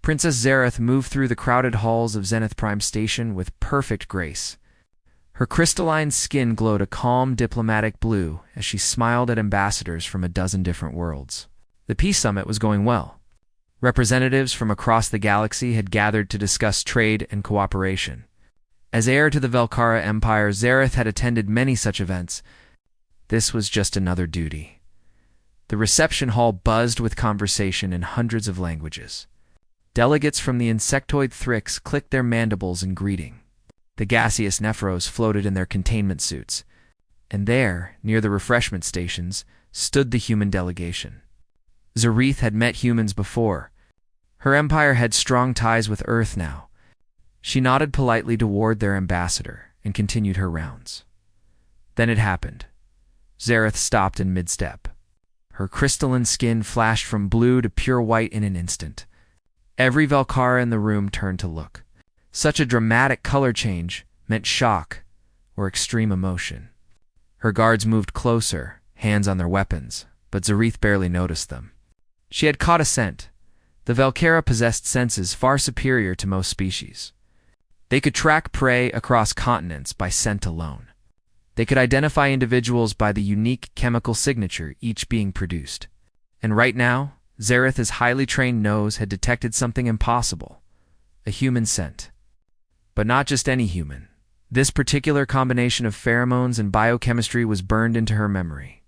Princess Zareth moved through the crowded halls of Zenith Prime Station with perfect grace. Her crystalline skin glowed a calm, diplomatic blue as she smiled at ambassadors from a dozen different worlds. The Peace Summit was going well. Representatives from across the galaxy had gathered to discuss trade and cooperation. As heir to the Velkara Empire, Zareth had attended many such events. This was just another duty. The reception hall buzzed with conversation in hundreds of languages. Delegates from the insectoid Thrix clicked their mandibles in greeting. The gaseous Nephros floated in their containment suits. And there, near the refreshment stations, stood the human delegation. Zareth had met humans before. Her empire had strong ties with Earth now. She nodded politely toward their ambassador and continued her rounds. Then it happened. Zareth stopped in mid-step. Her crystalline skin flashed from blue to pure white in an instant. Every Velkara in the room turned to look. Such a dramatic color change meant shock or extreme emotion. Her guards moved closer, hands on their weapons, but Zareth barely noticed them. She had caught a scent. The Velkara possessed senses far superior to most species. They could track prey across continents by scent alone. They could identify individuals by the unique chemical signature each being produced. And right now, Zareth's highly trained nose had detected something impossible: a human scent. But not just any human. This particular combination of pheromones and biochemistry was burned into her memory.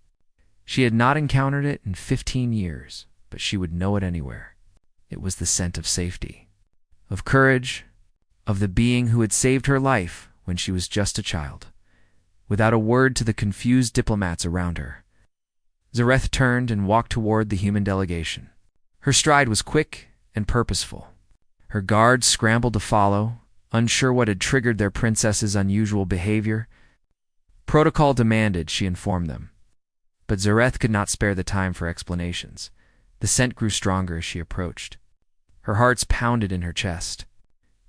She had not encountered it in 15 years, but she would know it anywhere. It was the scent of safety, of courage, of the being who had saved her life when she was just a child. Without a word to the confused diplomats around her, Zareth turned and walked toward the human delegation. Her stride was quick and purposeful. Her guards scrambled to follow, unsure what had triggered their princess's unusual behavior. Protocol demanded, she informed them. But Zareth could not spare the time for explanations. The scent grew stronger as she approached. Her hearts pounded in her chest.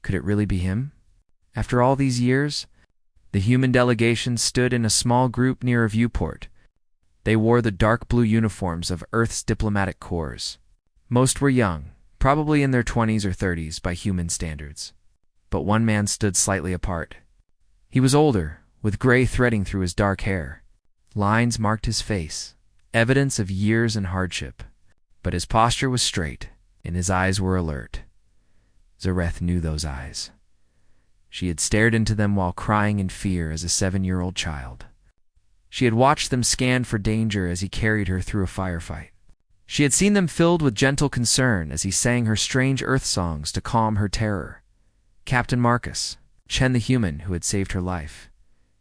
Could it really be him? After all these years? The human delegation stood in a small group near a viewport. They wore the dark blue uniforms of Earth's diplomatic corps. Most were young, probably in their 20s or 30s by human standards. But one man stood slightly apart. He was older, with gray threading through his dark hair. Lines marked his face, evidence of years and hardship. But his posture was straight, and his eyes were alert. Zareth knew those eyes. She had stared into them while crying in fear as a 7-year-old child. She had watched them scan for danger as he carried her through a firefight. She had seen them filled with gentle concern as he sang her strange earth songs to calm her terror. Captain Marcus, Chen the human who had saved her life.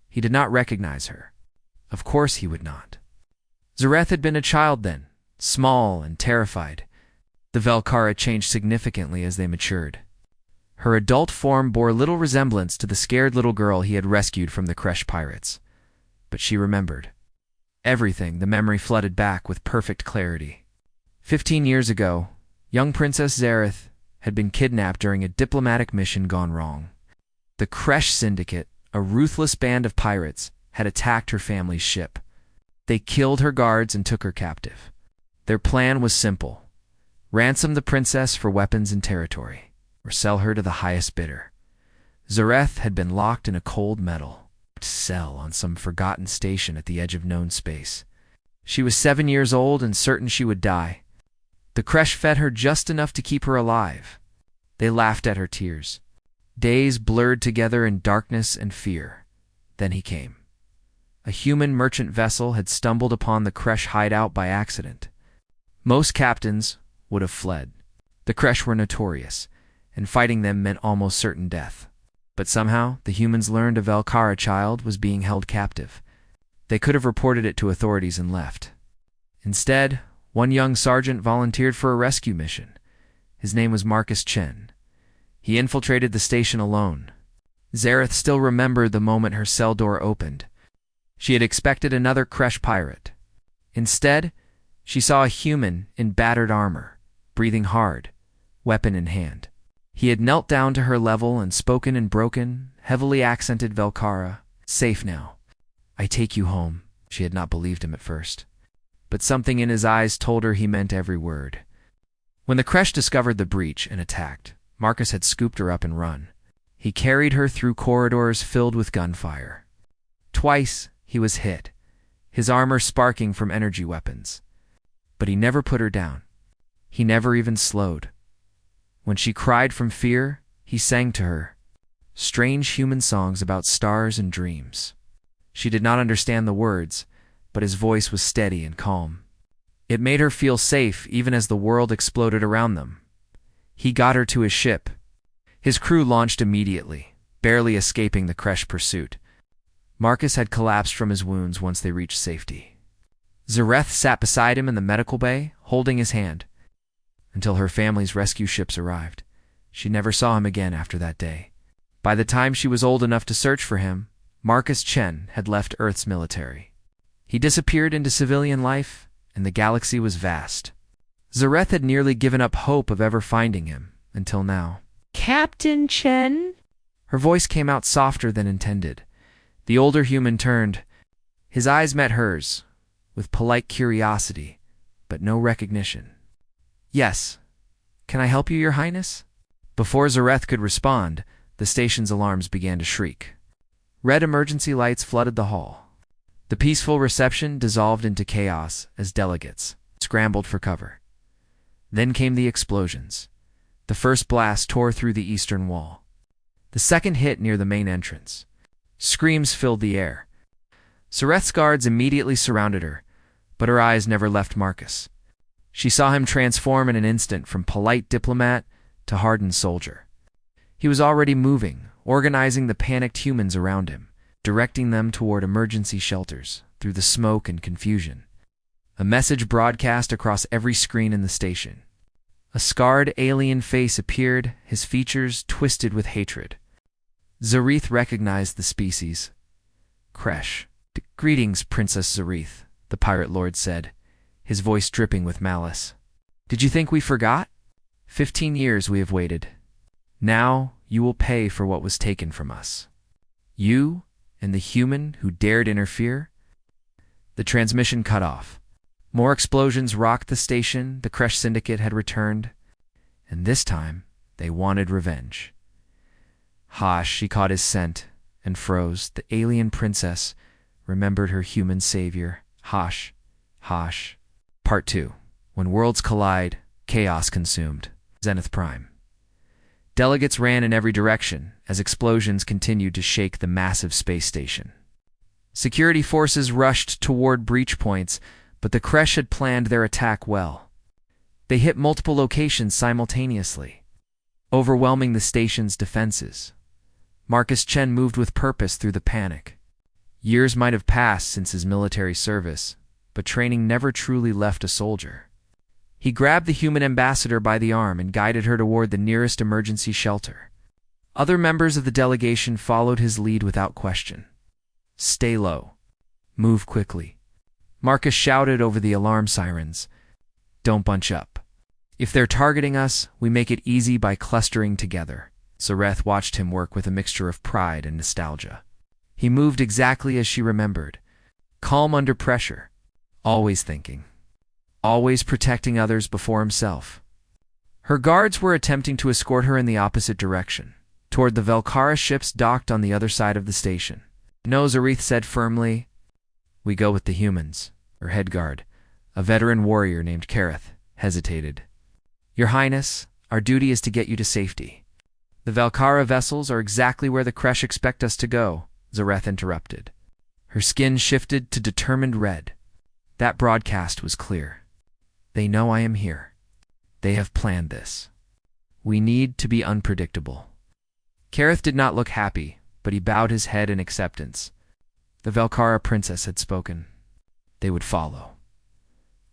He did not recognize her. Of course he would not. Zareth had been a child then, small and terrified. The Velkara changed significantly as they matured. Her adult form bore little resemblance to the scared little girl he had rescued from the Kresh pirates. But she remembered. Everything, the memory flooded back with perfect clarity. 15 years ago, young Princess Zareth had been kidnapped during a diplomatic mission gone wrong. The Kresh Syndicate, a ruthless band of pirates, had attacked her family's ship. They killed her guards and took her captive. Their plan was simple: ransom the princess for weapons and territory, or sell her to the highest bidder. Zareth had been locked in a cold metal cell on some forgotten station at the edge of known space. She was 7 years old and certain she would die. The Kresh fed her just enough to keep her alive. They laughed at her tears. Days blurred together in darkness and fear. Then he came. A human merchant vessel had stumbled upon the Kresh hideout by accident. Most captains would have fled. The Kresh were notorious, and fighting them meant almost certain death. But somehow, the humans learned a Velkara child was being held captive. They could have reported it to authorities and left. Instead, one young sergeant volunteered for a rescue mission. His name was Marcus Chen. He infiltrated the station alone. Zareth still remembered the moment her cell door opened. She had expected another Kresh pirate. Instead, she saw a human in battered armor, breathing hard, weapon in hand. He had knelt down to her level and spoken in broken, heavily accented Velkara. "Safe now. I take you home." She had not believed him at first, but something in his eyes told her he meant every word. When the Kresh discovered the breach and attacked, Marcus had scooped her up and run. He carried her through corridors filled with gunfire. Twice he was hit, his armor sparking from energy weapons. But he never put her down. He never even slowed. When she cried from fear, he sang to her, strange human songs about stars and dreams. She did not understand the words, but his voice was steady and calm. It made her feel safe even as the world exploded around them. He got her to his ship. His crew launched immediately, barely escaping the Kresh pursuit. Marcus had collapsed from his wounds once they reached safety. Zareth sat beside him in the medical bay, holding his hand, until her family's rescue ships arrived. She never saw him again after that day. By the time she was old enough to search for him, Marcus Chen had left Earth's military. He disappeared into civilian life, and the galaxy was vast. Zareth had nearly given up hope of ever finding him, until now. Captain Chen? Her voice came out softer than intended. The older human turned. His eyes met hers, with polite curiosity, but no recognition. Yes. Can I help you, Your Highness? Before Zareth could respond, the station's alarms began to shriek. Red emergency lights flooded the hall. The peaceful reception dissolved into chaos as delegates scrambled for cover. Then came the explosions. The first blast tore through the eastern wall. The second hit near the main entrance. Screams filled the air. Zareth's guards immediately surrounded her, but her eyes never left Marcus. She saw him transform in an instant from polite diplomat to hardened soldier. He was already moving, organizing the panicked humans around him, directing them toward emergency shelters through the smoke and confusion. A message broadcast across every screen in the station. A scarred alien face appeared, his features twisted with hatred. Zareth recognized the species. Kresh. Greetings, Princess Zareth, the pirate lord said, his voice dripping with malice. Did you think we forgot? 15 years we have waited. Now you will pay for what was taken from us. You and the human who dared interfere? The transmission cut off. More explosions rocked the station. The Kresh Syndicate had returned, and this time they wanted revenge. Hosh, she caught his scent and froze. The alien princess remembered her human savior. Hosh. Part 2. When worlds collide, chaos consumed. Zenith Prime. Delegates ran in every direction as explosions continued to shake the massive space station. Security forces rushed toward breach points, but the Kresh had planned their attack well. They hit multiple locations simultaneously, overwhelming the station's defenses. Marcus Chen moved with purpose through the panic. Years might have passed since his military service, but training never truly left a soldier. He grabbed the human ambassador by the arm and guided her toward the nearest emergency shelter. Other members of the delegation followed his lead without question. Stay low. Move quickly. Marcus shouted over the alarm sirens. Don't bunch up. If they're targeting us, we make it easy by clustering together. Zareth watched him work with a mixture of pride and nostalgia. He moved exactly as she remembered. Calm under pressure. Always thinking. Always protecting others before himself. Her guards were attempting to escort her in the opposite direction, toward the Velkara ships docked on the other side of the station. No, Zareth said firmly. We go with the humans. Her head guard, a veteran warrior named Kareth, hesitated. Your Highness, our duty is to get you to safety. The Velkara vessels are exactly where the Kresh expect us to go, Zareth interrupted. Her skin shifted to determined red. That broadcast was clear. They know I am here. They have planned this. We need to be unpredictable. Kareth did not look happy, but he bowed his head in acceptance. The Velkara princess had spoken. They would follow.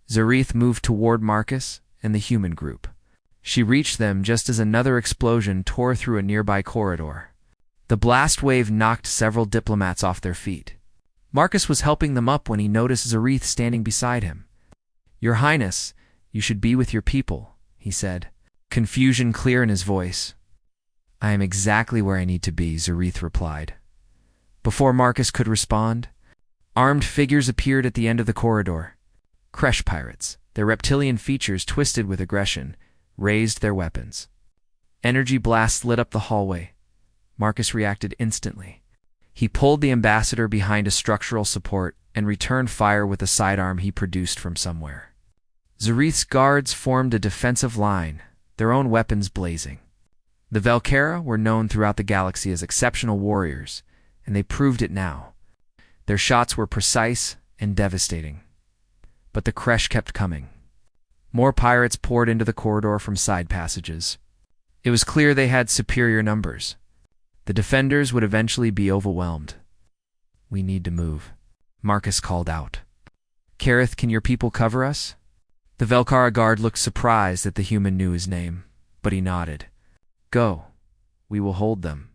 Zareth moved toward Marcus and the human group. She reached them just as another explosion tore through a nearby corridor. The blast wave knocked several diplomats off their feet. Marcus was helping them up when he noticed Zareth standing beside him. Your Highness, you should be with your people, he said, confusion clear in his voice. I am exactly where I need to be, Zareth replied. Before Marcus could respond, armed figures appeared at the end of the corridor. Kresh pirates, their reptilian features twisted with aggression, raised their weapons. Energy blasts lit up the hallway. Marcus reacted instantly. He pulled the ambassador behind a structural support and returned fire with a sidearm he produced from somewhere. Zareth's guards formed a defensive line, their own weapons blazing. The Velkara were known throughout the galaxy as exceptional warriors, and they proved it now. Their shots were precise and devastating. But the Kresh kept coming. More pirates poured into the corridor from side passages. It was clear they had superior numbers. The defenders would eventually be overwhelmed. "We need to move," Marcus called out. "Kareth, can your people cover us?" The Velkara guard looked surprised that the human knew his name, but he nodded. "Go. We will hold them."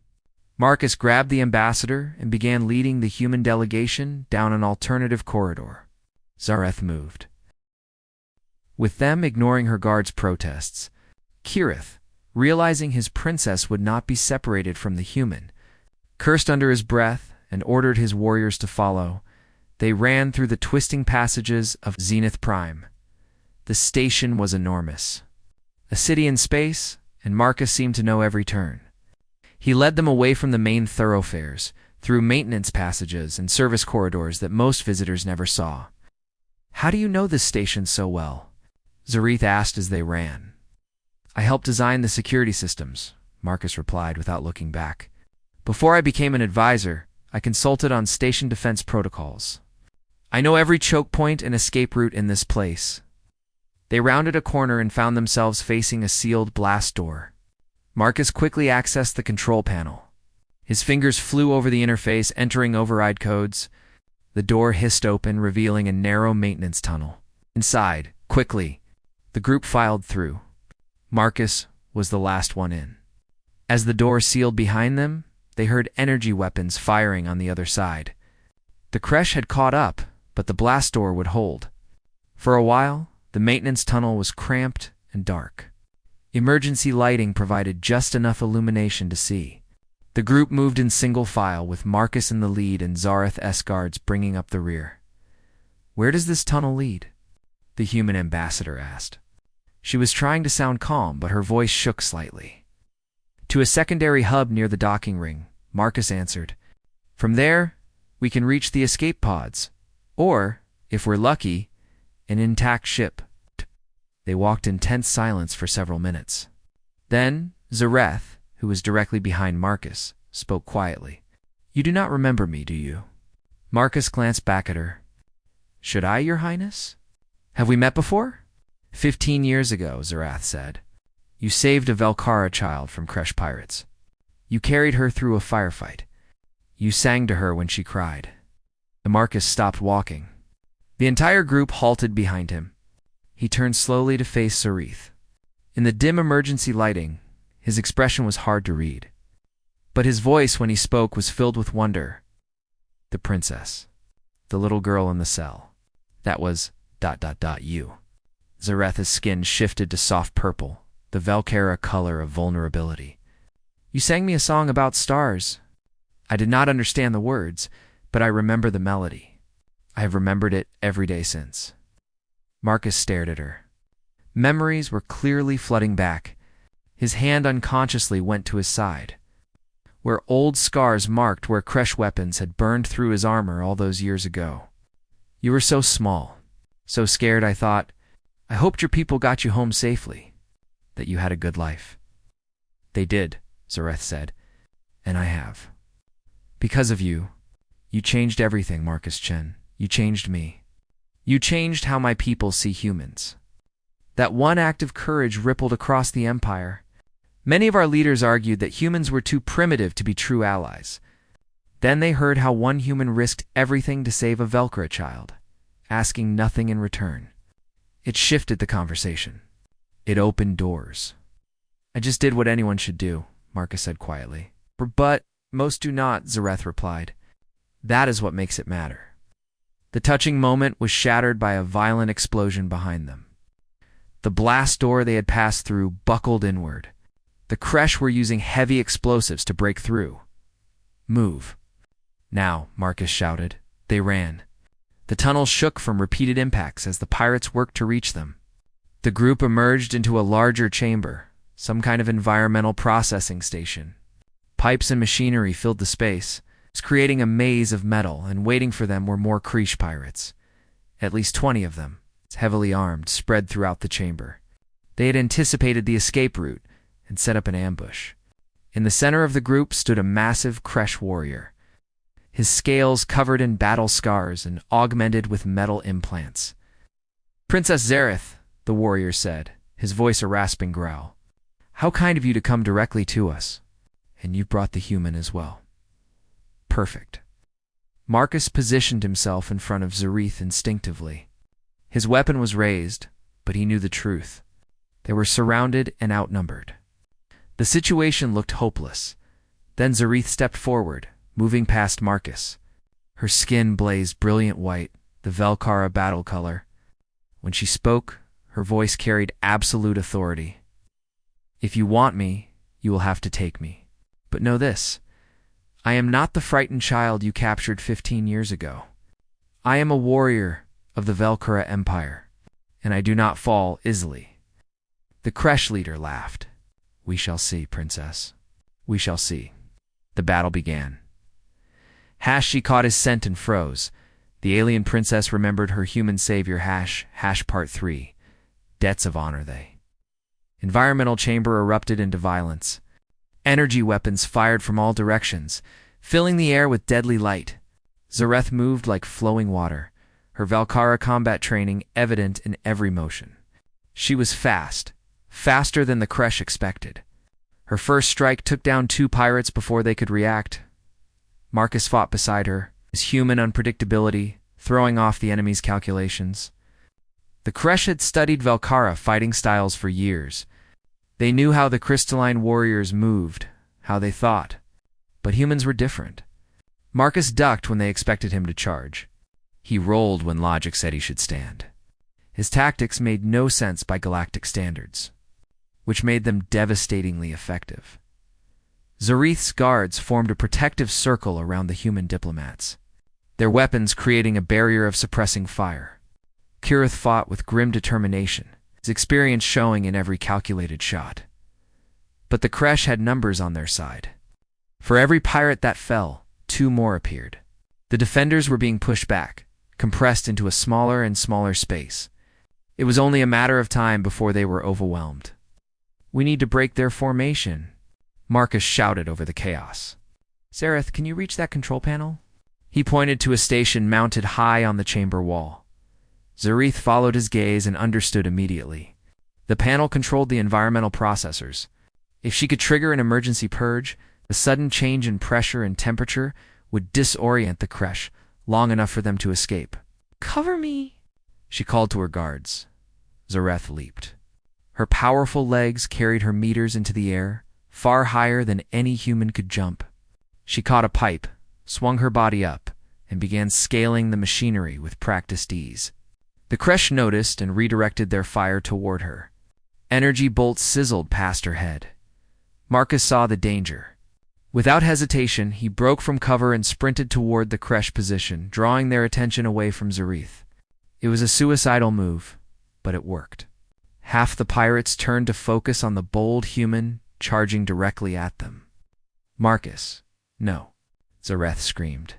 Marcus grabbed the ambassador and began leading the human delegation down an alternative corridor. Zareth moved. With them ignoring her guards' protests, Kirith, realizing his princess would not be separated from the human, cursed under his breath and ordered his warriors to follow. They ran through the twisting passages of Zenith Prime. The station was enormous. A city in space, and Marcus seemed to know every turn. He led them away from the main thoroughfares, through maintenance passages and service corridors that most visitors never saw. "How do you know this station so well?" Zareth asked as they ran. "I helped design the security systems," Marcus replied without looking back. "Before I became an advisor, I consulted on station defense protocols. I know every choke point and escape route in this place." They rounded a corner and found themselves facing a sealed blast door. Marcus quickly accessed the control panel. His fingers flew over the interface, entering override codes. The door hissed open, revealing a narrow maintenance tunnel. Inside, quickly, the group filed through. Marcus was the last one in. As the door sealed behind them, they heard energy weapons firing on the other side. The Kresh had caught up, but the blast door would hold. For a while, the maintenance tunnel was cramped and dark. Emergency lighting provided just enough illumination to see. The group moved in single file, with Marcus in the lead and Zareth's guards bringing up the rear. "Where does this tunnel lead?" the human ambassador asked. She was trying to sound calm, but her voice shook slightly. "To a secondary hub near the docking ring," Marcus answered. "From there, we can reach the escape pods, or, if we're lucky, an intact ship." They walked in tense silence for several minutes. Then Zareth, who was directly behind Marcus, spoke quietly. "You do not remember me, do you?" Marcus glanced back at her. "Should I, Your Highness? Have we met before?" 15 years ago, Zareth said. "You saved a Velkara child from Kresh pirates. You carried her through a firefight. You sang to her when she cried." The Marcus stopped walking. The entire group halted behind him. He turned slowly to face Zareth. In the dim emergency lighting, his expression was hard to read. But his voice when he spoke was filled with wonder. "The princess. The little girl in the cell. That was ... you." Zareth's skin shifted to soft purple, the Velkara color of vulnerability. "You sang me a song about stars. I did not understand the words, but I remember the melody. I have remembered it every day since." Marcus stared at her. Memories were clearly flooding back. His hand unconsciously went to his side, where old scars marked where Kresh weapons had burned through his armor all those years ago. "You were so small, so scared. I thought, I hoped your people got you home safely, that you had a good life." "They did," Zareth said, "and I have. Because of you, you changed everything, Marcus Chen. You changed me. You changed how my people see humans." That one act of courage rippled across the Empire. Many of our leaders argued that humans were too primitive to be true allies. Then they heard how one human risked everything to save a Velkara child, asking nothing in return. It shifted the conversation. It opened doors. "I just did what anyone should do," Marcus said quietly. "But most do not," Zareth replied. "That is what makes it matter." The touching moment was shattered by a violent explosion behind them. The blast door they had passed through buckled inward. The Kresh were using heavy explosives to break through. "Move." "Now," Marcus shouted. They ran. The tunnel shook from repeated impacts as the pirates worked to reach them. The group emerged into a larger chamber, some kind of environmental processing station. Pipes and machinery filled the space, creating a maze of metal, and waiting for them were more Krish pirates. At least 20 of them, heavily armed, spread throughout the chamber. They had anticipated the escape route and set up an ambush. In the center of the group stood a massive Krish warrior, his scales covered in battle scars and augmented with metal implants. "Princess Zareth," the warrior said, his voice a rasping growl. "How kind of you to come directly to us. And you brought the human as well." "Perfect." Marcus positioned himself in front of Zareth instinctively. His weapon was raised, but he knew the truth. They were surrounded and outnumbered. The situation looked hopeless. Then Zareth stepped forward, moving past Marcus. Her skin blazed brilliant white, the Velkara battle color. When she spoke, her voice carried absolute authority. "If you want me, you will have to take me. But know this, I am not the frightened child you captured 15 years ago. I am a warrior of the Velkara Empire, and I do not fall easily." The Krish leader laughed. "We shall see, princess. We shall see." The battle began. She caught his scent and froze. The alien princess remembered her human savior Hash Part 3. Debts of honor they. Environmental chamber erupted into violence. Energy weapons fired from all directions, filling the air with deadly light. Zareth moved like flowing water, her Velkara combat training evident in every motion. She was fast, faster than the Krish expected. Her first strike took down 2 pirates before they could react. Marcus fought beside her, his human unpredictability throwing off the enemy's calculations. The Krish had studied Velkara fighting styles for years. They knew how the crystalline warriors moved, how they thought. But humans were different. Marcus ducked when they expected him to charge. He rolled when logic said he should stand. His tactics made no sense by galactic standards, which made them devastatingly effective. Zareth's guards formed a protective circle around the human diplomats, their weapons creating a barrier of suppressing fire. Kirith fought with grim determination, his experience showing in every calculated shot. But the Krish had numbers on their side. For every pirate that fell, 2 more appeared. The defenders were being pushed back, compressed into a smaller and smaller space. It was only a matter of time before they were overwhelmed. "We need to break their formation," Marcus shouted over the chaos. "Zareth, can you reach that control panel?" He pointed to a station mounted high on the chamber wall. Zareth followed his gaze and understood immediately. The panel controlled the environmental processors. If she could trigger an emergency purge, the sudden change in pressure and temperature would disorient the Krish long enough for them to escape. "Cover me," she called to her guards. Zareth leaped. Her powerful legs carried her meters into the air, far higher than any human could jump. She caught a pipe, swung her body up, and began scaling the machinery with practiced ease. The Krish noticed and redirected their fire toward her. Energy bolts sizzled past her head. Marcus saw the danger. Without hesitation, he broke from cover and sprinted toward the Krish position, drawing their attention away from Zareth. It was a suicidal move, but it worked. Half the pirates turned to focus on the bold human charging directly at them. "Marcus, no," Zareth screamed,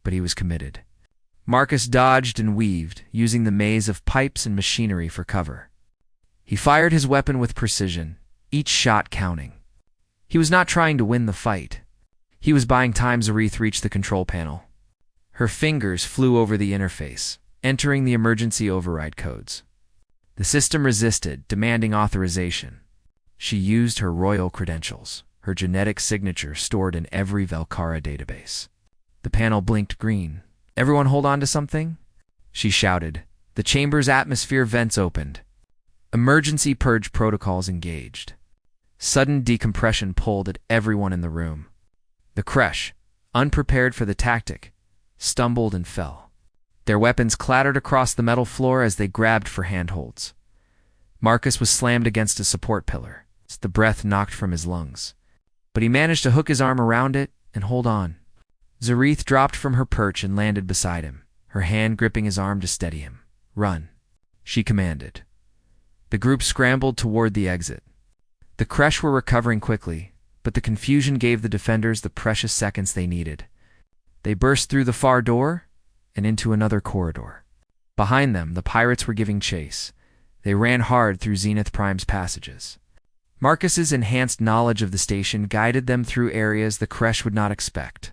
but he was committed. Marcus dodged and weaved, using the maze of pipes and machinery for cover. He fired his weapon with precision, each shot counting. He was not trying to win the fight. He was buying time. Zareth reached the control panel. Her fingers flew over the interface, entering the emergency override codes. The system resisted, demanding authorization. She used her royal credentials, her genetic signature stored in every Velkara database. The panel blinked green. "Everyone hold on to something?" she shouted. The chamber's atmosphere vents opened. Emergency purge protocols engaged. Sudden decompression pulled at everyone in the room. The Krish, unprepared for the tactic, stumbled and fell. Their weapons clattered across the metal floor as they grabbed for handholds. Marcus was slammed against a support pillar. The breath knocked from his lungs. But he managed to hook his arm around it and hold on. Zareth dropped from her perch and landed beside him, her hand gripping his arm to steady him. "Run," she commanded. The group scrambled toward the exit. The Kresh were recovering quickly, but the confusion gave the defenders the precious seconds they needed. They burst through the far door and into another corridor. Behind them, the pirates were giving chase. They ran hard through Zenith Prime's passages. Marcus's enhanced knowledge of the station guided them through areas the Kresh would not expect.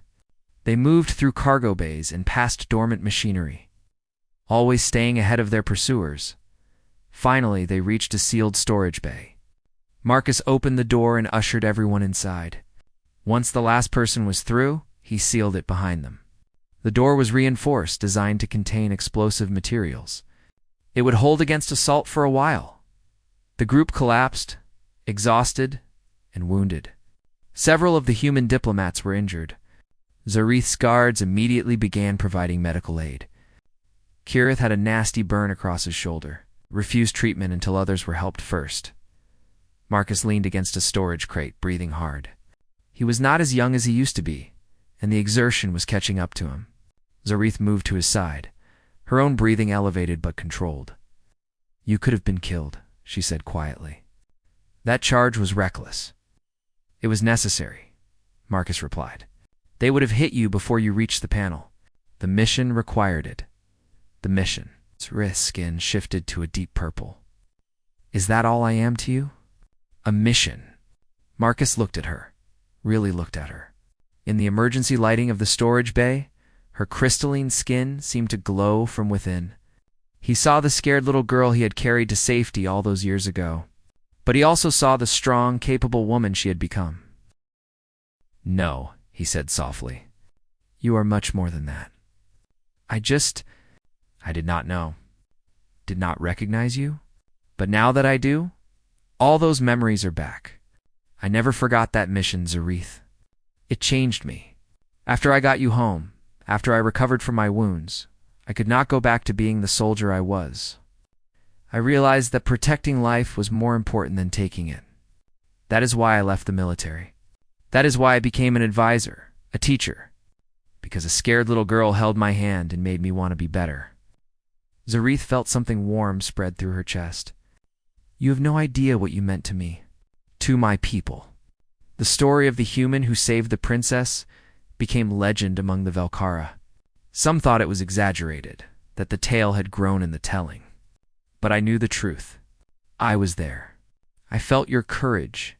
They moved through cargo bays and past dormant machinery, always staying ahead of their pursuers. Finally, they reached a sealed storage bay. Marcus opened the door and ushered everyone inside. Once the last person was through, he sealed it behind them. The door was reinforced, designed to contain explosive materials. It would hold against assault for a while. The group collapsed, exhausted and wounded. Several of the human diplomats were injured. Zareth's guards immediately began providing medical aid. Kirith had a nasty burn across his shoulder, refused treatment until others were helped first. Marcus leaned against a storage crate, breathing hard. He was not as young as he used to be, and the exertion was catching up to him. Zareth moved to his side, her own breathing elevated but controlled. "You could have been killed," she said quietly. "That charge was reckless." "It was necessary," Marcus replied. "They would have hit you before you reached the panel. The mission required it." "The mission." Zareth's skin shifted to a deep purple. "Is that all I am to you?" "A mission." Marcus looked at her, really looked at her. In the emergency lighting of the storage bay, her crystalline skin seemed to glow from within. He saw the scared little girl he had carried to safety all those years ago, but he also saw the strong, capable woman she had become. "No," he said softly. "You are much more than that. I did not know, did not recognize you, but now that I do, all those memories are back. I never forgot that mission, Zareth. It changed me. After I got you home, after I recovered from my wounds, I could not go back to being the soldier I was. I realized that protecting life was more important than taking it. That is why I left the military. That is why I became an advisor, a teacher, because a scared little girl held my hand and made me want to be better." Zareth felt something warm spread through her chest. "You have no idea what you meant to me, to my people." The story of the human who saved the princess became legend among the Velkara. Some thought it was exaggerated, that the tale had grown in the telling. But I knew the truth. I was there. I felt your courage.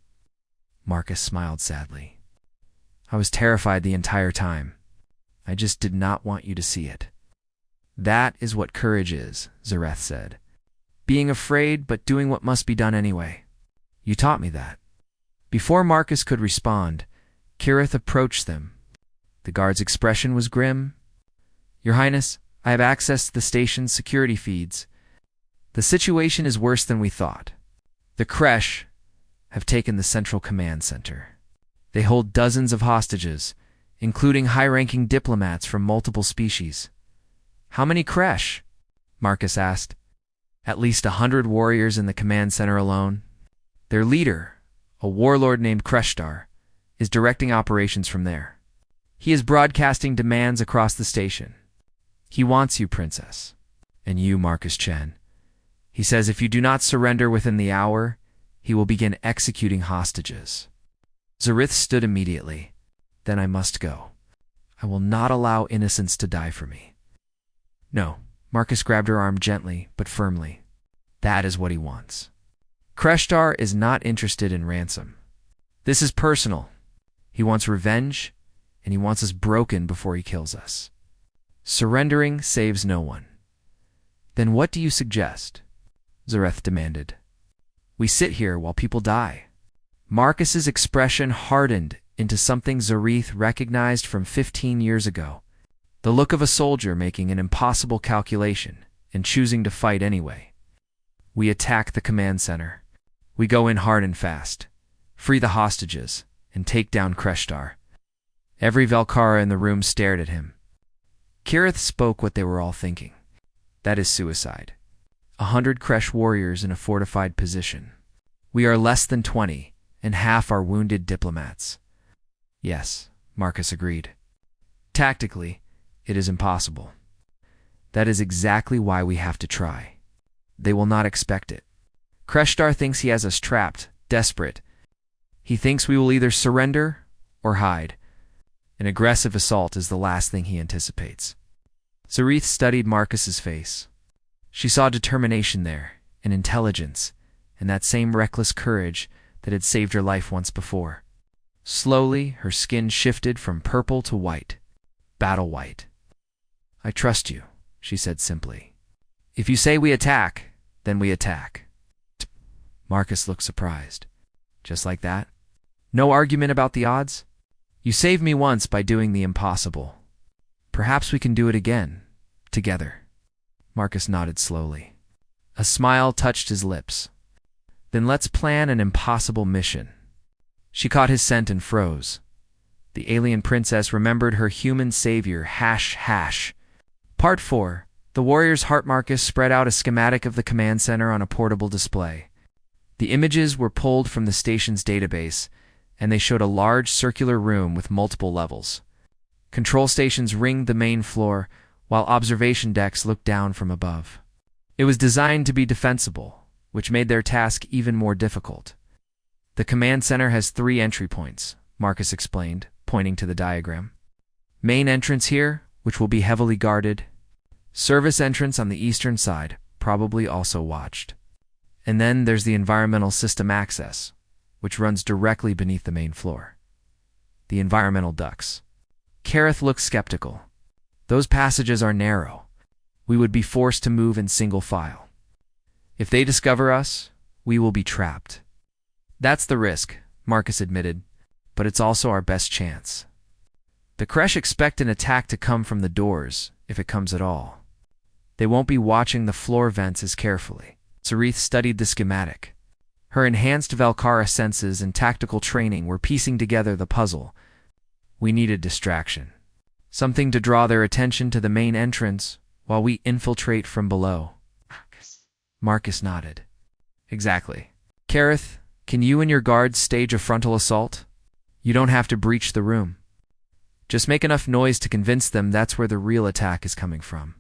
Marcus smiled sadly. "I was terrified the entire time. I just did not want you to see it." "That is what courage is," Zareth said. "Being afraid, but doing what must be done anyway. You taught me that." Before Marcus could respond, Kirith approached them. The guard's expression was grim. "Your Highness, I have access to the station's security feeds. The situation is worse than we thought. The Kresh have taken the central command center. They hold dozens of hostages, including high-ranking diplomats from multiple species." "How many Kresh?" Marcus asked. "At least 100 warriors in the command center alone. Their leader, a warlord named Kreshtar, is directing operations from there. He is broadcasting demands across the station. He wants you, Princess, and you, Marcus Chen. He says if you do not surrender within the hour, he will begin executing hostages." Zareth stood immediately. "Then I must go. I will not allow innocents to die for me." "No." Marcus grabbed her arm gently but firmly. "That is what he wants. Kreshtar is not interested in ransom. This is personal. He wants revenge, and he wants us broken before he kills us. Surrendering saves no one." "Then what do you suggest?" Zareth demanded. "We sit here while people die." Marcus's expression hardened into something Zareth recognized from 15 years ago. The look of a soldier making an impossible calculation and choosing to fight anyway. "We attack the command center. We go in hard and fast, free the hostages, and take down Kreshtar." Every Velkara in the room stared at him. Kirith spoke what they were all thinking. That is suicide. 100 Kresh warriors in a fortified position. We are less than 20, and half are wounded diplomats. Yes, Marcus agreed. Tactically, it is impossible. That is exactly why we have to try. They will not expect it. Kreshtar thinks he has us trapped, desperate. He thinks we will either surrender or hide. An aggressive assault is the last thing he anticipates. Zareth studied Marcus's face. She saw determination there, and intelligence, and that same reckless courage that had saved her life once before. Slowly, her skin shifted from purple to white, battle white. "I trust you," she said simply. "If you say we attack, then we attack." Marcus looked surprised. "Just like that? No argument about the odds? You saved me once by doing the impossible. Perhaps we can do it again, together." Marcus nodded slowly. A smile touched his lips. "Then let's plan an impossible mission." She caught his scent and froze. The alien princess remembered her human savior, ##. Part 4. The warrior's heart. Marcus spread out a schematic of the command center on a portable display. The images were pulled from the station's database, and they showed a large circular room with multiple levels. Control stations ringed the main floor, while observation decks looked down from above. It was designed to be defensible, which made their task even more difficult. "The command center has 3 entry points," Marcus explained, pointing to the diagram. "Main entrance here, which will be heavily guarded. Service entrance on the eastern side, probably also watched. And then there's the environmental system access, which runs directly beneath the main floor. The environmental ducts." Kareth looked skeptical. "Those passages are narrow. We would be forced to move in single file. If they discover us, we will be trapped." "That's the risk," Marcus admitted, "but it's also our best chance. The Kresh expect an attack to come from the doors, if it comes at all. They won't be watching the floor vents as carefully." Zareth studied the schematic. Her enhanced Valkara senses and tactical training were piecing together the puzzle. "We need a distraction. Something to draw their attention to the main entrance while we infiltrate from below." Marcus nodded. "Exactly. Kareth, can you and your guards stage a frontal assault? You don't have to breach the room. Just make enough noise to convince them that's where the real attack is coming from."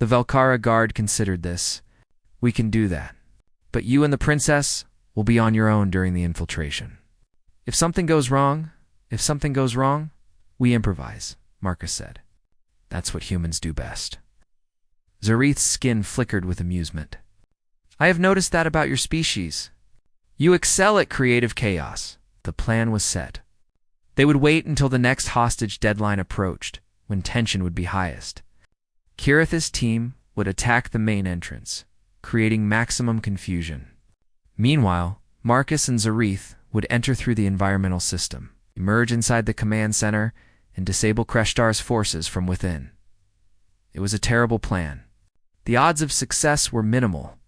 The Valkara guard considered this. "We can do that. But you and the princess will be on your own during the infiltration. If something goes wrong, we improvise," Marcus said. "That's what humans do best." Zareth's skin flickered with amusement. "I have noticed that about your species. You excel at creative chaos." The plan was set. They would wait until the next hostage deadline approached, when tension would be highest. Kareth's team would attack the main entrance, creating maximum confusion. Meanwhile, Marcus and Zareth would enter through the environmental system, emerge inside the command center, and disable Kreshtar's forces from within. It was a terrible plan. The odds of success were minimal,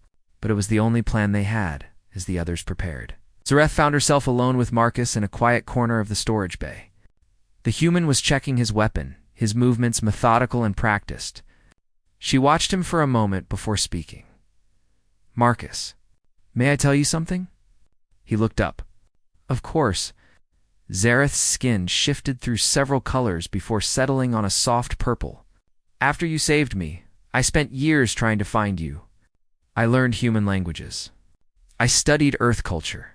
but it was the only plan they had, as the others prepared. Zareth found herself alone with Marcus in a quiet corner of the storage bay. The human was checking his weapon, his movements methodical and practiced. She watched him for a moment before speaking. "Marcus, may I tell you something?" He looked up. "Of course." Zareth's skin shifted through several colors before settling on a soft purple. "After you saved me, I spent years trying to find you. I learned human languages. I studied Earth culture.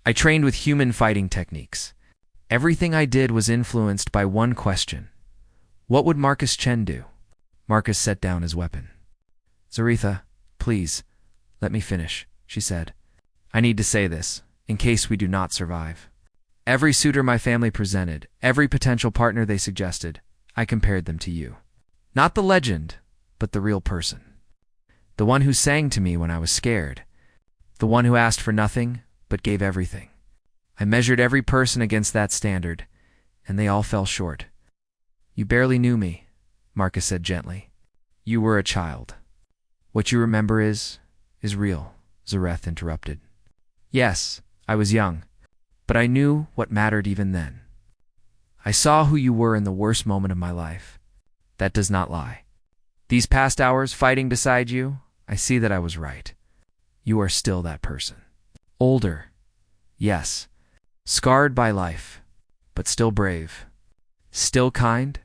I trained with human fighting techniques. Everything I did was influenced by one question. What would Marcus Chen do?" Marcus set down his weapon. "Zaretha, please, let me finish," she said. "I need to say this, in case we do not survive. Every suitor my family presented, every potential partner they suggested, I compared them to you. Not the legend, but the real person. The one who sang to me when I was scared. The one who asked for nothing, but gave everything. I measured every person against that standard, and they all fell short. You barely knew me," Marcus said gently. "You were a child. What you remember is real," Zareth interrupted. "Yes, I was young, but I knew what mattered even then. I saw who you were in the worst moment of my life. That does not lie. These past hours fighting beside you, I see that I was right. You are still that person. Older, yes. Scarred by life, but still brave. Still kind.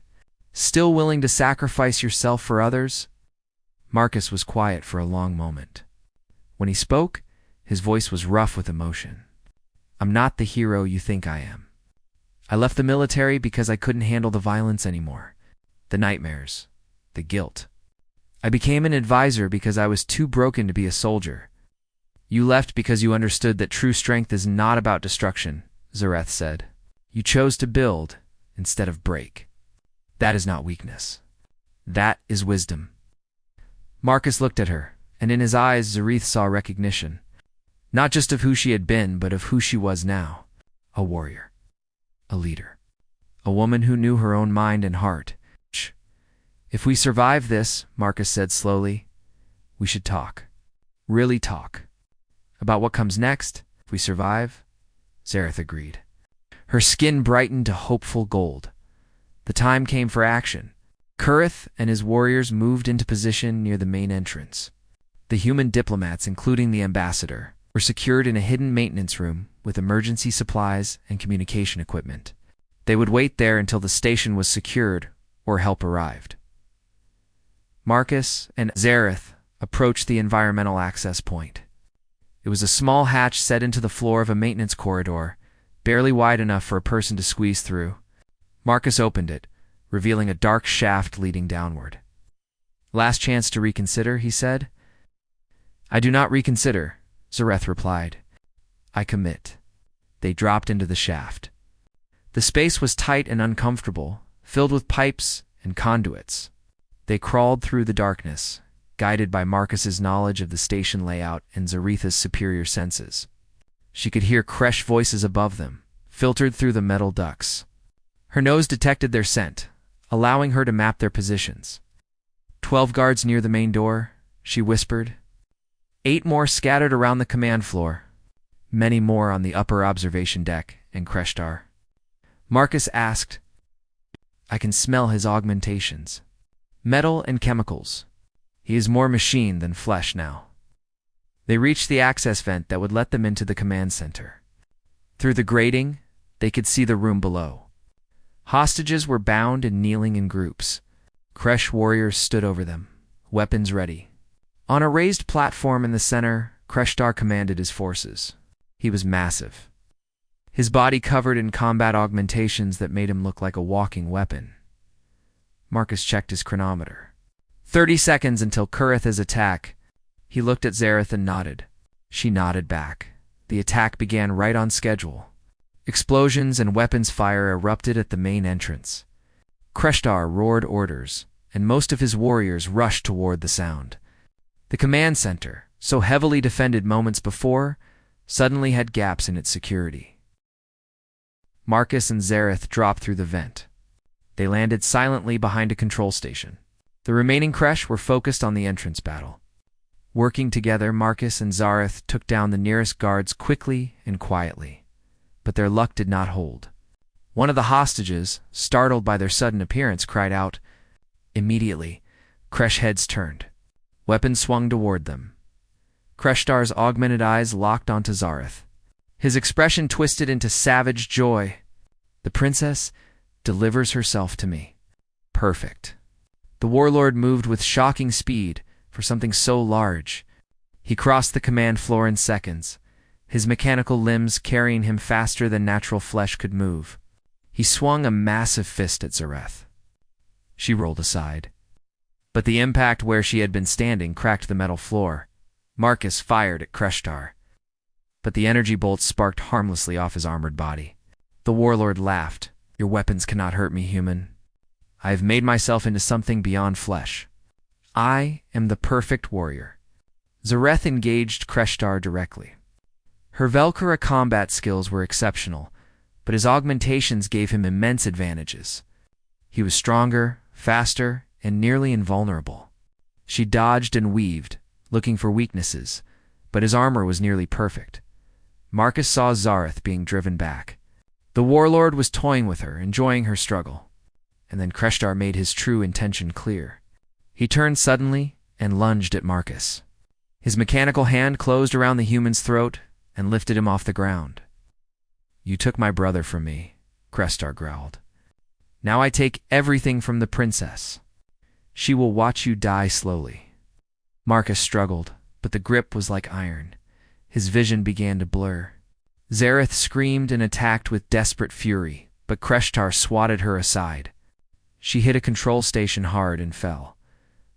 Still willing to sacrifice yourself for others." Marcus was quiet for a long moment. When he spoke, His voice was rough with emotion. "I'm not the hero you think I am. I left the military because I couldn't handle the violence anymore. The nightmares. The guilt. I became an advisor because I was too broken to be a soldier." "You left because you understood that true strength is not about destruction," Zareth said. "You chose to build instead of break. That is not weakness. That is wisdom." Marcus looked at her, and in his eyes Zareth saw recognition. Not just of who she had been, but of who she was now. A warrior. A leader. A woman who knew her own mind and heart. "If we survive this," Marcus said slowly, "we should talk. Really talk. About what comes next, if we survive." Zareth agreed. Her skin brightened to hopeful gold. The time came for action. Kurith and his warriors moved into position near the main entrance. The human diplomats, including the ambassador, were secured in a hidden maintenance room with emergency supplies and communication equipment. They would wait there until the station was secured or help arrived. Marcus and Zareth approached the environmental access point. It was a small hatch set into the floor of a maintenance corridor, barely wide enough for a person to squeeze through. Marcus opened it, revealing a dark shaft leading downward. "Last chance to reconsider," he said. "I do not reconsider," Zareth replied. "I commit." They dropped into the shaft. The space was tight and uncomfortable, filled with pipes and conduits. They crawled through the darkness, guided by Marcus's knowledge of the station layout and Zaretha's superior senses. She could hear Kresh voices above them, filtered through the metal ducts. Her nose detected their scent, allowing her to map their positions. 12 guards near the main door, she whispered. 8 more scattered around the command floor. Many more on the upper observation deck and Kreshtar. Marcus asked, "I can smell his augmentations. Metal and chemicals. He is more machine than flesh now." They reached the access vent that would let them into the command center. Through the grating, they could see the room below. Hostages were bound and kneeling in groups. Kresh warriors stood over them, weapons ready. On a raised platform in the center, Kreshtar commanded his forces. He was massive. His body covered in combat augmentations that made him look like a walking weapon. Marcus checked his chronometer. 30 seconds until Kurith's attack. He looked at Zareth and nodded. She nodded back. The attack began right on schedule. Explosions and weapons fire erupted at the main entrance. Kreshtar roared orders, and most of his warriors rushed toward the sound. The command center, so heavily defended moments before, suddenly had gaps in its security. Marcus and Zareth dropped through the vent. They landed silently behind a control station. The remaining Kresh were focused on the entrance battle. Working together, Marcus and Zareth took down the nearest guards quickly and quietly. But their luck did not hold. One of the hostages, startled by their sudden appearance, cried out. Immediately, Kresh heads turned. Weapons swung toward them. Kreshtar's augmented eyes locked onto Zareth. His expression twisted into savage joy. "The princess delivers herself to me. Perfect." The warlord moved with shocking speed for something so large. He crossed the command floor in seconds, his mechanical limbs carrying him faster than natural flesh could move. He swung a massive fist at Zareth. She rolled aside. But the impact where she had been standing cracked the metal floor. Marcus fired at Kreshtar. But the energy bolts sparked harmlessly off his armored body. The warlord laughed. "Your weapons cannot hurt me, human. I have made myself into something beyond flesh. I am the perfect warrior." Zareth engaged Kreshtar directly. Her Velkara combat skills were exceptional, but his augmentations gave him immense advantages. He was stronger, faster, and nearly invulnerable. She dodged and weaved, looking for weaknesses, but his armor was nearly perfect. Marcus saw Zareth being driven back. The warlord was toying with her, enjoying her struggle. And then Kreshtar made his true intention clear. He turned suddenly and lunged at Marcus. His mechanical hand closed around the human's throat and lifted him off the ground. "You took my brother from me," Kreshtar growled. "Now I take everything from the princess. She will watch you die slowly." Marcus struggled, but the grip was like iron. His vision began to blur. Zareth screamed and attacked with desperate fury, but Kreshtar swatted her aside. She hit a control station hard and fell.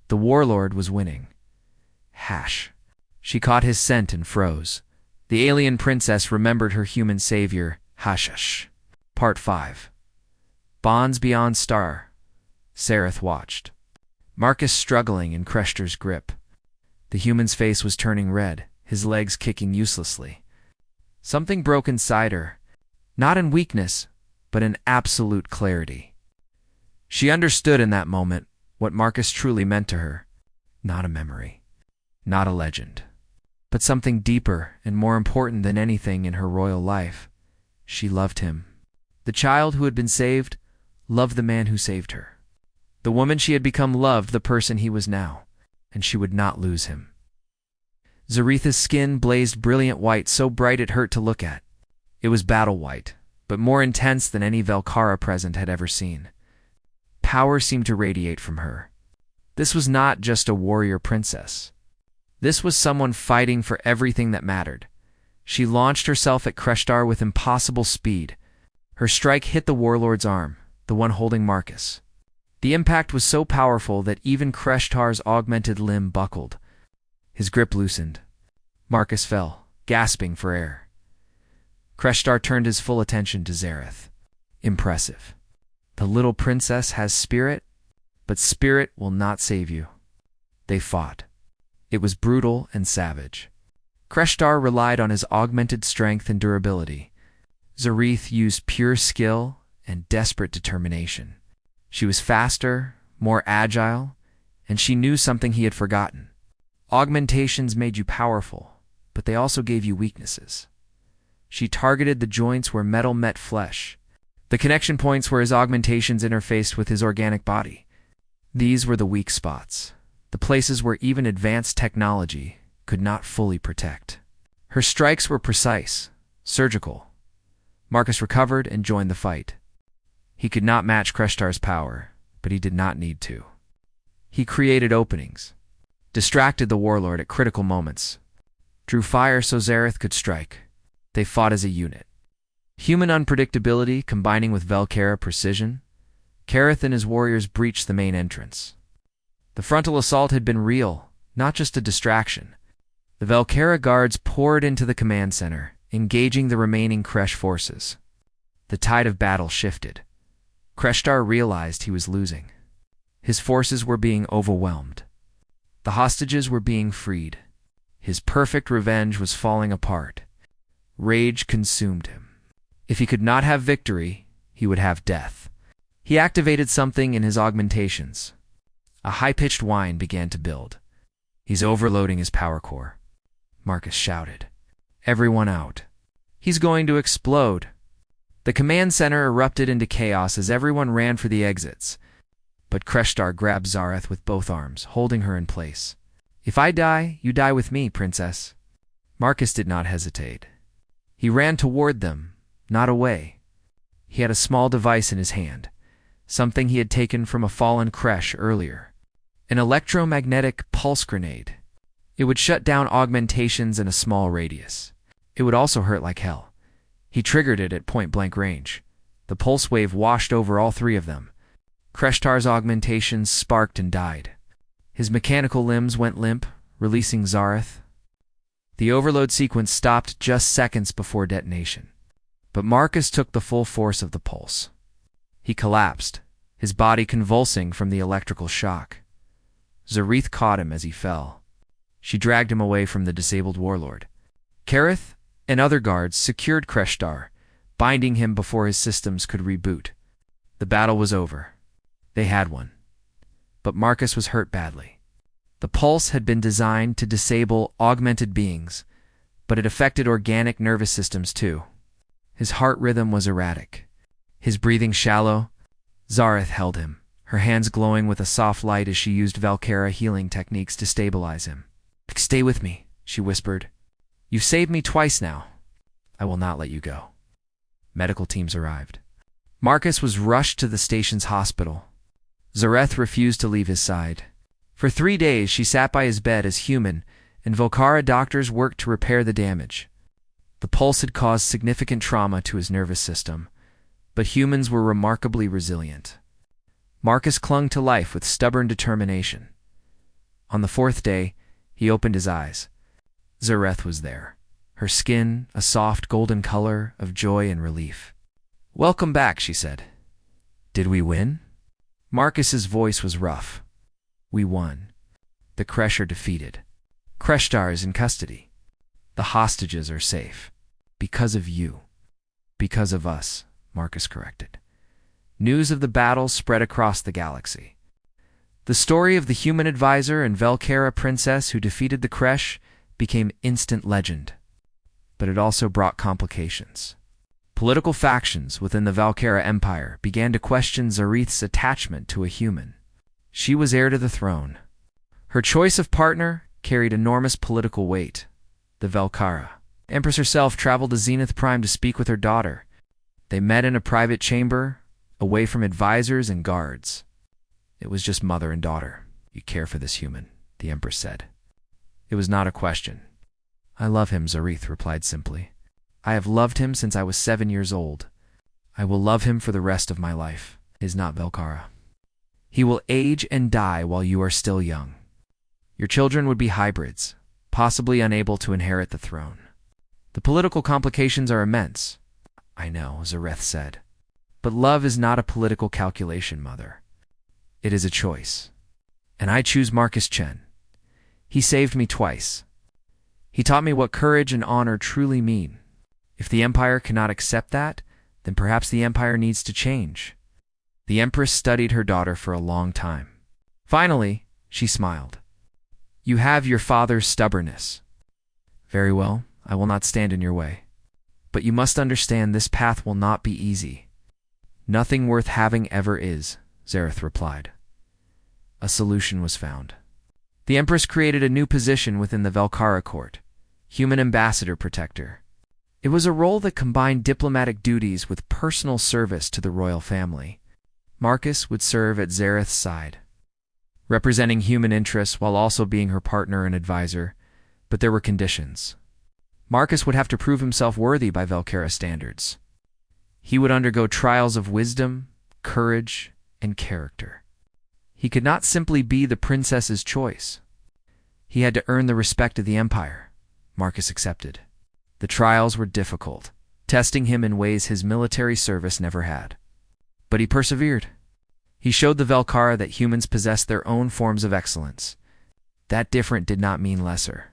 The warlord was winning. Hash. She caught his scent and froze. The alien princess remembered her human savior, Hashash. Part 5. Bonds Beyond Star. Zareth watched. Marcus struggling in Kreshtar's grip. The human's face was turning red, his legs kicking uselessly. Something broke inside her, not in weakness, but in absolute clarity. She understood in that moment what Marcus truly meant to her. Not a memory, not a legend, but something deeper and more important than anything in her royal life. She loved him. The child who had been saved loved the man who saved her. The woman she had become loved the person he was now, and she would not lose him. Zaretha's skin blazed brilliant white, so bright it hurt to look at. It was battle white, but more intense than any Velkara present had ever seen. Power seemed to radiate from her. This was not just a warrior princess. This was someone fighting for everything that mattered. She launched herself at Kreshtar with impossible speed. Her strike hit the warlord's arm, the one holding Marcus. The impact was so powerful that even Kreshtar's augmented limb buckled. His grip loosened. Marcus fell, gasping for air. Kreshtar turned his full attention to Zareth. Impressive. The little princess has spirit, but spirit will not save you. They fought. It was brutal and savage. Kreshtar relied on his augmented strength and durability. Zareth used pure skill and desperate determination. She was faster, more agile, and she knew something he had forgotten. Augmentations made you powerful, but they also gave you weaknesses. She targeted the joints where metal met flesh, the connection points where his augmentations interfaced with his organic body. These were the weak spots, the places where even advanced technology could not fully protect. Her strikes were precise, surgical. Marcus recovered and joined the fight. He could not match Kreshtar's power, but he did not need to. He created openings, distracted the warlord at critical moments, drew fire so Zareth could strike. They fought as a unit. Human unpredictability combining with Velkara precision, Kareth and his warriors breached the main entrance. The frontal assault had been real, not just a distraction. The Velkara guards poured into the command center, engaging the remaining Kresh forces. The tide of battle shifted. Kreshtar realized he was losing. His forces were being overwhelmed. The hostages were being freed. His perfect revenge was falling apart. Rage consumed him. If he could not have victory, he would have death. He activated something in his augmentations. A high-pitched whine began to build. He's overloading his power core. Marcus shouted. Everyone out. He's going to explode. The command center erupted into chaos as everyone ran for the exits. But Kreshtar grabbed Zareth with both arms, holding her in place. If I die, you die with me, princess. Marcus did not hesitate. He ran toward them, not away. He had a small device in his hand, something he had taken from a fallen Kresh earlier. An electromagnetic pulse grenade. It would shut down augmentations in a small radius. It would also hurt like hell. He triggered it at point-blank range. The pulse wave washed over all three of them. Kreshtar's augmentations sparked and died. His mechanical limbs went limp, releasing Zareth. The overload sequence stopped just seconds before detonation. But Marcus took the full force of the pulse. He collapsed, his body convulsing from the electrical shock. Zareth caught him as he fell. She dragged him away from the disabled warlord. Kareth and other guards secured Kreshtar, binding him before his systems could reboot. The battle was over. They had one. But Marcus was hurt badly. The pulse had been designed to disable augmented beings, but it affected organic nervous systems too. His heart rhythm was erratic. His breathing shallow. Zareth held him, her hands glowing with a soft light as she used Velkara healing techniques to stabilize him. Stay with me, she whispered. You've saved me twice now. I will not let you go. Medical teams arrived. Marcus was rushed to the station's hospital. Zareth refused to leave his side. For 3 days she sat by his bed as human, and Volcara doctors worked to repair the damage. The pulse had caused significant trauma to his nervous system, but humans were remarkably resilient. Marcus clung to life with stubborn determination. On the fourth day, he opened his eyes. Zareth was there, her skin a soft golden color of joy and relief. "Welcome back," she said. "Did we win?" Marcus's voice was rough. "We won. The Kresh are defeated. Kreshtar is in custody. The hostages are safe. Because of you." "Because of us," Marcus corrected. News of the battle spread across the galaxy. The story of the human advisor and Velcara princess who defeated the Kresh became instant legend. But it also brought complications. Political factions within the Velcara Empire began to question Zareth's attachment to a human. She was heir to the throne. Her choice of partner carried enormous political weight. The Velcara Empress herself traveled to Zenith Prime to speak with her daughter. They met in a private chamber, away from advisors and guards. It was just mother and daughter. "You care for this human," the Empress said. It was not a question. "I love him," Zareth replied simply. "I have loved him since I was 7 years old. I will love him for the rest of my life." Is not Velcara. "He will age and die while you are still young. Your children would be hybrids, possibly unable to inherit the throne. The political complications are immense." "I know," Zareth said. "But love is not a political calculation, Mother. It is a choice. And I choose Marcus Chen. He saved me twice. He taught me what courage and honor truly mean. If the Empire cannot accept that, then perhaps the Empire needs to change." The Empress studied her daughter for a long time. Finally, she smiled. "You have your father's stubbornness. Very well, I will not stand in your way. But you must understand this path will not be easy." "Nothing worth having ever is," Zareth replied. A solution was found. The Empress created a new position within the Velcara court, Human Ambassador Protector. It was a role that combined diplomatic duties with personal service to the royal family. Marcus would serve at Zareth's side, representing human interests while also being her partner and advisor, but there were conditions. Marcus would have to prove himself worthy by Velcara standards. He would undergo trials of wisdom, courage, and character. He could not simply be the princess's choice. He had to earn the respect of the Empire. Marcus accepted. The trials were difficult, testing him in ways his military service never had. But he persevered. He showed the Velcara that humans possess their own forms of excellence. That different did not mean lesser.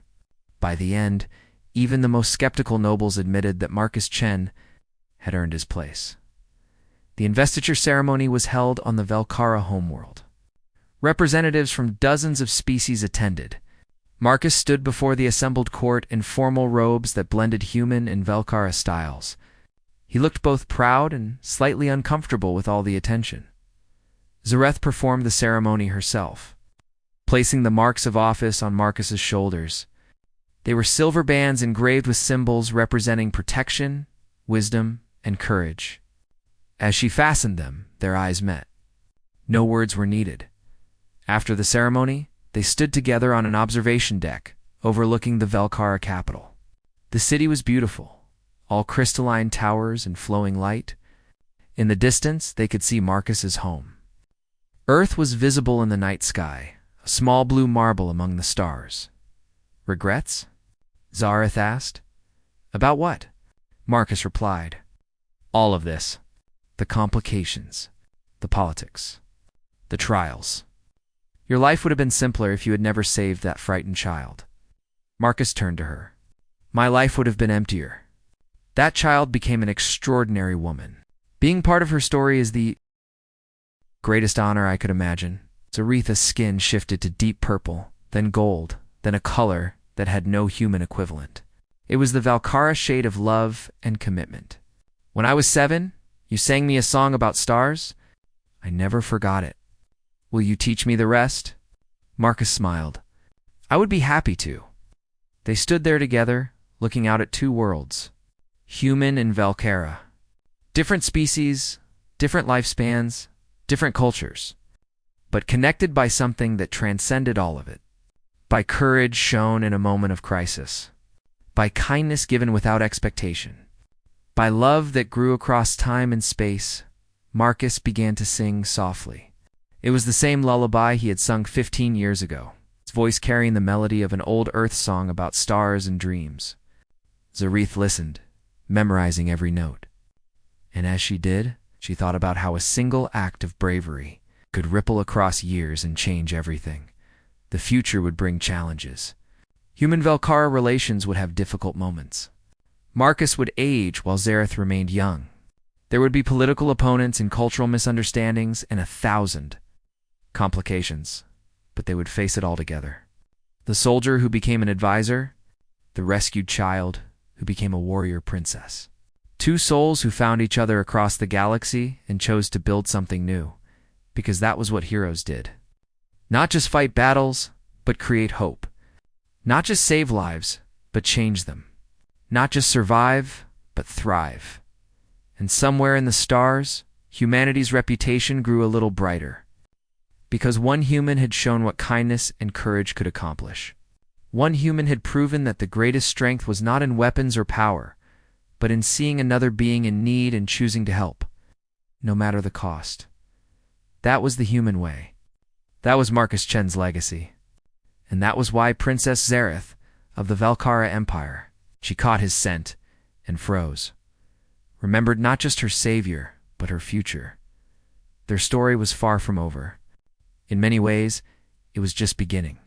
By the end, even the most skeptical nobles admitted that Marcus Chen had earned his place. The investiture ceremony was held on the Velcara homeworld. Representatives from dozens of species attended. Marcus stood before the assembled court in formal robes that blended human and Velcara styles. He looked both proud and slightly uncomfortable with all the attention. Zareth performed the ceremony herself, placing the marks of office on Marcus's shoulders. They were silver bands engraved with symbols representing protection, wisdom, and courage. As she fastened them, their eyes met. No words were needed. After the ceremony, they stood together on an observation deck overlooking the Velcara capital. The city was beautiful, all crystalline towers and flowing light. In the distance, they could see Marcus's home. Earth was visible in the night sky, a small blue marble among the stars. "Regrets?" Zareth asked. "About what?" Marcus replied. "All of this. The complications, the politics, the trials. Your life would have been simpler if you had never saved that frightened child." Marcus turned to her. "My life would have been emptier. That child became an extraordinary woman. Being part of her story is the greatest honor I could imagine." Zareth's skin shifted to deep purple, then gold, then a color that had no human equivalent. It was the Velcara shade of love and commitment. "When I was 7, you sang me a song about stars. I never forgot it. Will you teach me the rest?" Marcus smiled. "I would be happy to." They stood there together, looking out at two worlds, human and Velcara. Different species, different lifespans, different cultures, but connected by something that transcended all of it. by courage shown in a moment of crisis, by kindness given without expectation, by love that grew across time and space. Marcus began to sing softly. It was the same lullaby he had sung 15 years ago, his voice carrying the melody of an old Earth song about stars and dreams. Zareth listened, memorizing every note. And as she did, she thought about how a single act of bravery could ripple across years and change everything. The future would bring challenges. Human-Velkara relations would have difficult moments. Marcus would age while Zareth remained young. There would be political opponents and cultural misunderstandings and 1,000 complications, but they would face it all together. The soldier who became an advisor, the rescued child who became a warrior princess. Two souls who found each other across the galaxy and chose to build something new, because that was what heroes did. Not just fight battles, but create hope. Not just save lives, but change them. Not just survive, but thrive. And somewhere in the stars, humanity's reputation grew a little brighter. Because one human had shown what kindness and courage could accomplish. One human had proven that the greatest strength was not in weapons or power, but in seeing another being in need and choosing to help, no matter the cost. That was the human way. That was Marcus Chen's legacy. And that was why Princess Zareth of the Velkara Empire, she caught his scent and froze. Remembered not just her savior, but her future. Their story was far from over. In many ways, it was just beginning.